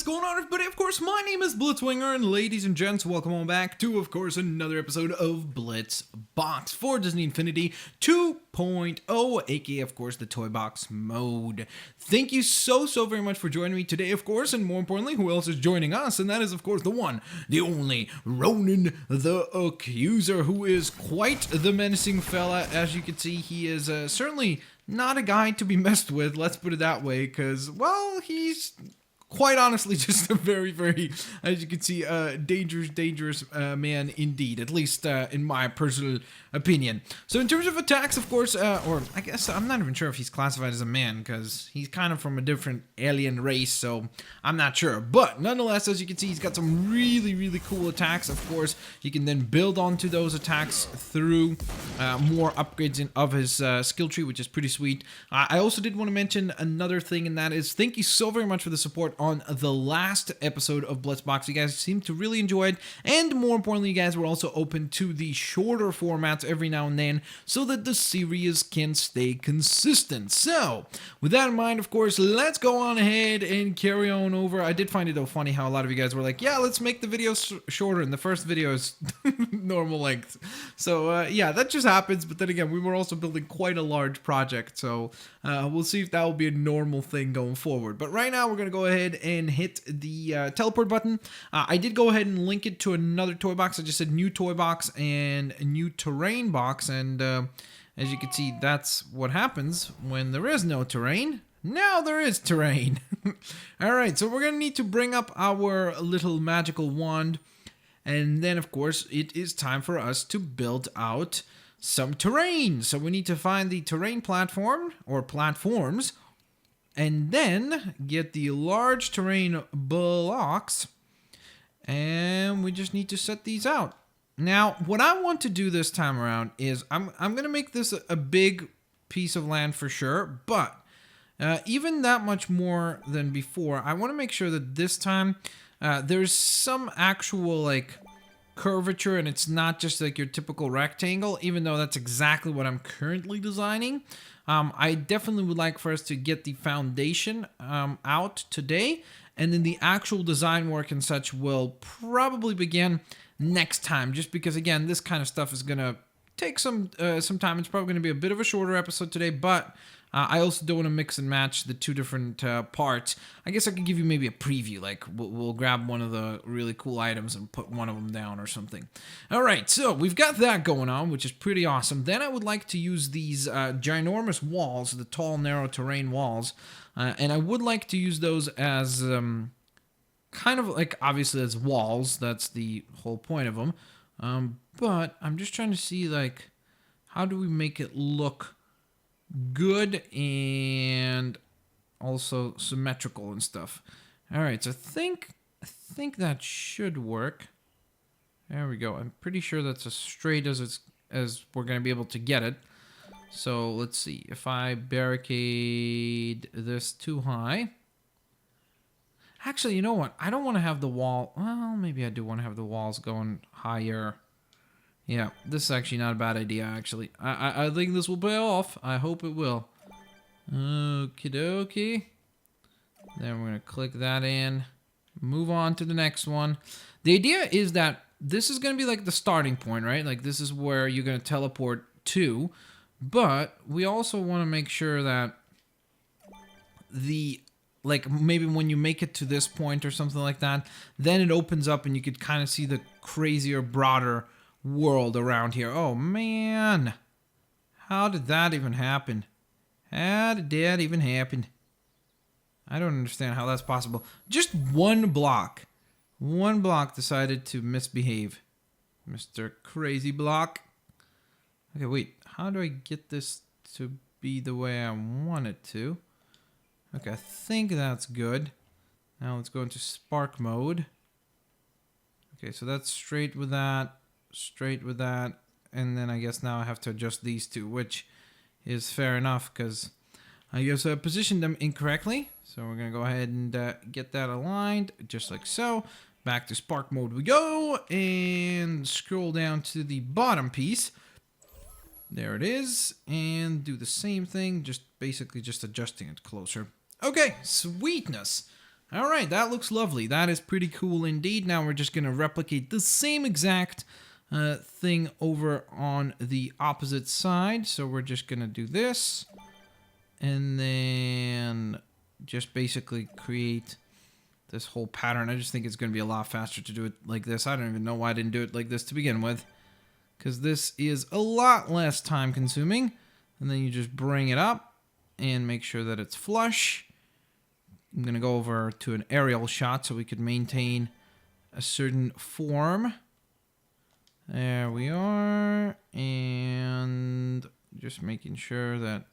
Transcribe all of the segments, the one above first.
going on, everybody? Of course, my name is Blitzwinger, and ladies and gents, welcome on back to, of course, another episode of Blitz Box for Disney Infinity 2.0, aka, of course, the Toy Box mode. Thank you so very much for joining me today, of course, and more importantly, who else is joining us? And that is, of course, the one, the only, Ronan the Accuser, who is quite the menacing fella. As you can see, he is certainly not a guy to be messed with, let's put it that way, because, well, he's quite honestly just a very, as you can see, dangerous man indeed, at least in my personal opinion. So in terms of attacks, of course, or I guess I'm not even sure if he's classified as a man, because he's kind of from a different alien race, so I'm not sure. But nonetheless, as you can see, he's got some really cool attacks. Of course, you can then build onto those attacks through more upgrades of his skill tree, which is pretty sweet. I also did want to mention another thing, and that is thank you so very much for the support on the last episode of Blitzbox. You guys seem to really enjoy it, and more importantly, you guys were also open to the shorter formats every now and then so that the series can stay consistent. So with that in mind, of course, let's go on ahead and carry on over. I did find it though funny how a lot of you guys were like, yeah, let's make the video shorter, and the first video is normal length. So yeah, that just happens. But then again, we were also building quite a large project, so we'll see if that will be a normal thing going forward. But right now, we're gonna go ahead and hit the teleport button. I did go ahead and link it to another toy box. I just said new toy box and a new terrain box, and as you can see, that's what happens when there is no terrain. Now there is terrain. Alright, so we're gonna need to bring up our little magical wand, and then of course it is time for us to build out some terrain. So we need to find the terrain platform or platforms, and then get the large terrain blocks, and we just need to set these out. Now, what I want to do this time around is I'm going to make this a big piece of land for sure, but even that much more than before, I want to make sure that this time there's some actual like curvature, and it's not just like your typical rectangle, even though that's exactly what I'm currently designing. I definitely would like for us to get the foundation out today, and then the actual design work and such will probably begin next time, just because again, this kind of stuff is gonna take some time. It's probably gonna be a bit of a shorter episode today, but I also don't want to mix and match the two different parts. I guess I could give you maybe a preview, like we'll grab one of the really cool items and put one of them down or something. All right, so we've got that going on, which is pretty awesome. Then I would like to use these ginormous walls, the tall, narrow terrain walls, and I would like to use those as kind of like, obviously as walls. That's the whole point of them. But I'm just trying to see, like, how do we make it look good and also symmetrical and stuff. All right, so I think that should work. There we go. I'm pretty sure that's as straight as we're going to be able to get it. So let's see. If I barricade this too high. Actually, you know what? I don't want to have the wall. Well, maybe I do want to have the walls going higher. Yeah, this is actually not a bad idea, actually. I think this will pay off. I hope it will. Okie dokie. Then we're going to click that in. Move on to the next one. The idea is that this is going to be like the starting point, right? Like this is where you're going to teleport to. But we also want to make sure that like maybe when you make it to this point or something like that, then it opens up and you could kind of see the crazier, broader world around here. Oh man, how did that even happen? How did that even happen? I don't understand how that's possible. Just one block decided to misbehave. Mr. Crazy Block. Okay, wait, how do I get this to be the way I want it to? Okay, I think that's good. Now let's go into spark mode. Okay, so that's straight with that. Straight with that, and then I guess now I have to adjust these two, which is fair enough because I guess I positioned them incorrectly. So we're gonna go ahead and get that aligned just like so. Back to spark mode we go, and scroll down to the bottom piece. There it is, and do the same thing, just basically just adjusting it closer. Okay, sweetness. All right, that looks lovely. That is pretty cool indeed. Now we're just going to replicate the same exact thing over on the opposite side. So we're just going to do this. And then just basically create this whole pattern. I just think it's going to be a lot faster to do it like this. I don't even know why I didn't do it like this to begin with, because this is a lot less time consuming. And then you just bring it up and make sure that it's flush. I'm going to go over to an aerial shot so we could maintain a certain form. There we are. And just making sure that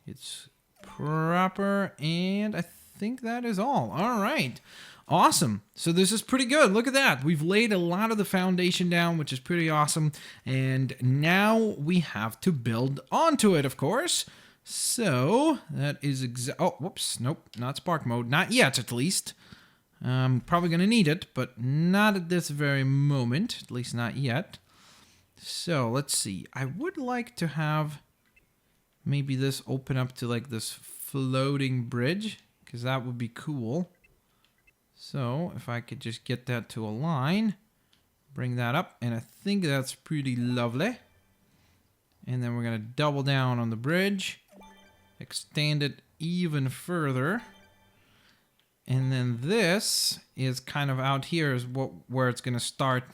it's proper, and I think that is all. All right. Awesome. So this is pretty good. Look at that. We've laid a lot of the foundation down, which is pretty awesome. And now we have to build onto it, of course. So that is oh, whoops. Nope, not spark mode. Not yet, at least. I'm probably going to need it, but not at this very moment. At least not yet. So let's see. I would like to have maybe this open up to like this floating bridge, because that would be cool. So if I could just get that to align, bring that up, and I think that's pretty lovely. And then we're going to double down on the bridge, extend it even further. And then this is kind of out here is where it's going to start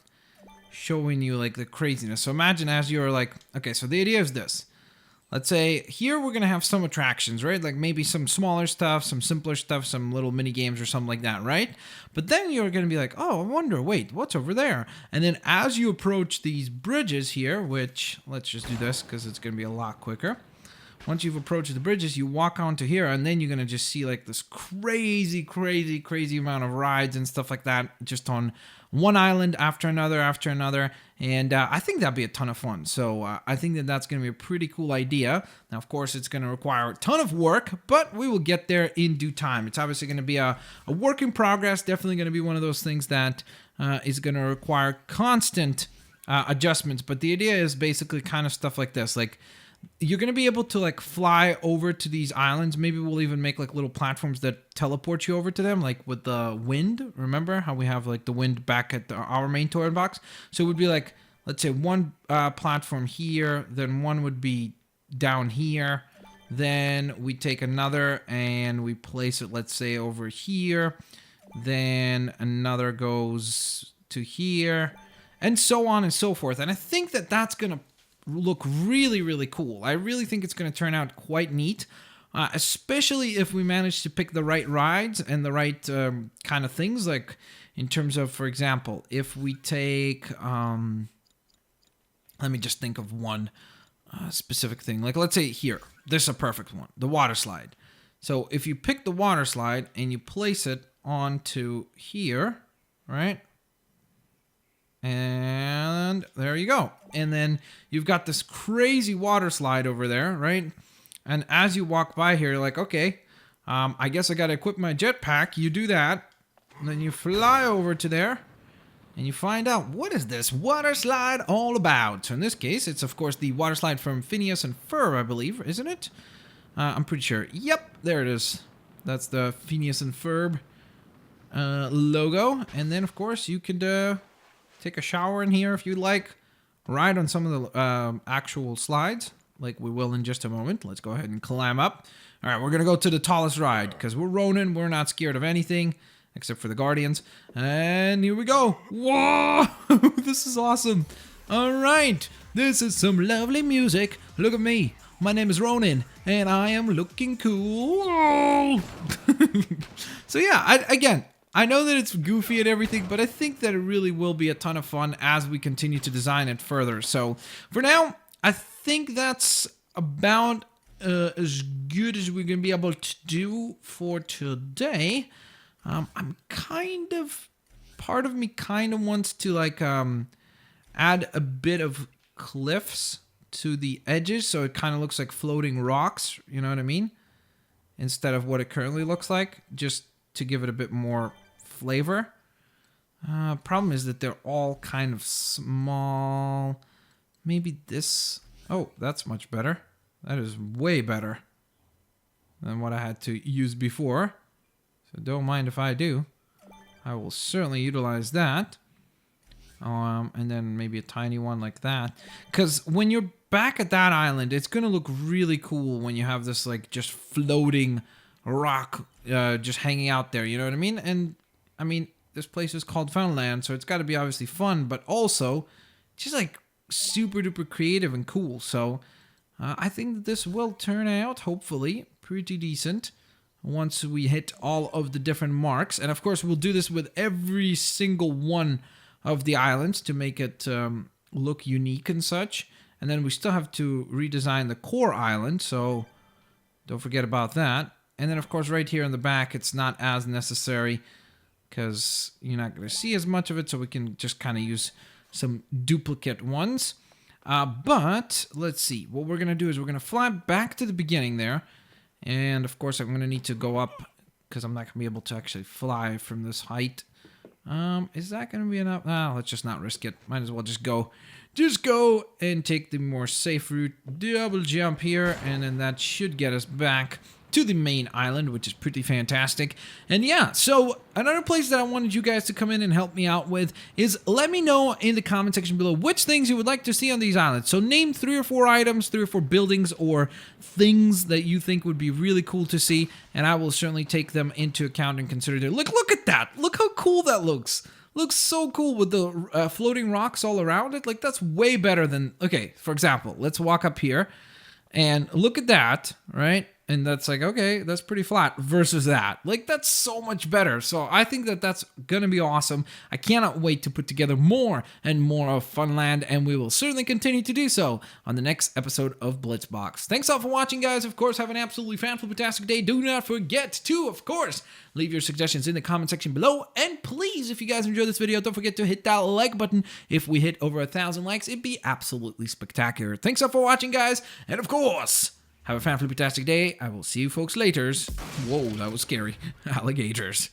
showing you like the craziness. So imagine as you're like, okay, so the idea is this. Let's say here we're going to have some attractions, right? Like maybe some smaller stuff, some simpler stuff, some little mini games or something like that, right? But then you're going to be like, oh, I wonder, wait, what's over there? And then as you approach these bridges here, which let's just do this because it's going to be a lot quicker. Once you've approached the bridges, you walk onto here, and then you're going to just see like this crazy, crazy, crazy amount of rides and stuff like that just on one island after another, and I think that'd be a ton of fun. So I think that that's going to be a pretty cool idea. Now, of course, it's going to require a ton of work, but we will get there in due time. It's obviously going to be a work in progress, definitely going to be one of those things that is going to require constant adjustments, but the idea is basically kind of stuff like this, like you're going to be able to like fly over to these islands. Maybe we'll even make like little platforms that teleport you over to them, like with the wind. Remember how we have like the wind back at our main toy box? So it would be like, let's say one platform here, then one would be down here. Then we take another and we place it, let's say over here. Then another goes to here and so on and so forth. And I think that that's going to look really, really cool. I really think it's going to turn out quite neat, especially if we manage to pick the right rides and the right kind of things, like in terms of, for example, if we take, let me just think of one specific thing. Like let's say here, this is a perfect one, the water slide. So if you pick the water slide and you place it onto here, right? And there you go. And then you've got this crazy water slide over there, right? And as you walk by here, you're like, okay, I guess I got to equip my jetpack. You do that. And then you fly over to there. And you find out, what is this water slide all about? So in this case, it's of course the water slide from Phineas and Ferb, I believe, isn't it? I'm pretty sure. Yep, there it is. That's the Phineas and Ferb logo. And then, of course, you could take a shower in here if you'd like. Ride on some of the actual slides, like we will in just a moment. Let's go ahead and climb up. All right, we're going to go to the tallest ride, because we're Ronin. We're not scared of anything, except for the Guardians. And here we go. Whoa! This is awesome. All right. This is some lovely music. Look at me. My name is Ronin, and I am looking cool. So yeah, again, I know that it's goofy and everything, but I think that it really will be a ton of fun as we continue to design it further. So for now, I think that's about as good as we're going to be able to do for today. I'm kind of, part of me kind of wants to like add a bit of cliffs to the edges, so it kind of looks like floating rocks, you know what I mean? Instead of what it currently looks like, just to give it a bit more flavor. Problem is that they're all kind of small. Maybe this, oh, that's much better. That is way better than what I had to use before. So don't mind if I do. I will certainly utilize that. And then maybe a tiny one like that. Because when you're back at that island, it's going to look really cool when you have this like just floating rock just hanging out there. You know what I mean? And I mean, this place is called Funland, so it's got to be obviously fun, but also just like super duper creative and cool. So I think that this will turn out, hopefully, pretty decent once we hit all of the different marks. And of course, we'll do this with every single one of the islands to make it look unique and such. And then we still have to redesign the core island, so don't forget about that. And then, of course, right here in the back, it's not as necessary because you're not going to see as much of it, so we can just kind of use some duplicate ones. But let's see. What we're going to do is we're going to fly back to the beginning there. And, of course, I'm going to need to go up because I'm not going to be able to actually fly from this height. Is that going to be enough? Let's just not risk it. Might as well just go. Just go and take the more safe route. Double jump here, and then that should get us back to the main island, which is pretty fantastic. And yeah, so another place that I wanted you guys to come in and help me out with is let me know in the comment section below which things you would like to see on these islands. So name 3 or 4 items, 3 or 4 buildings, or things that you think would be really cool to see, and I will certainly take them into account and consider it. Look at that! Look how cool that looks! Looks so cool with the floating rocks all around it. Like, that's way better than... Okay, for example, let's walk up here and look at that, right? And that's like, okay, that's pretty flat versus that. Like, that's so much better. So I think that that's going to be awesome. I cannot wait to put together more and more of Funland, and we will certainly continue to do so on the next episode of Blitzbox. Thanks all for watching, guys. Of course, have an absolutely fantastic day. Do not forget to, of course, leave your suggestions in the comment section below. And please, if you guys enjoyed this video, don't forget to hit that like button. If we hit over 1,000 likes, it'd be absolutely spectacular. Thanks all for watching, guys. And of course, have a fantastic day. I will see you folks later. Whoa, that was scary. Alligators.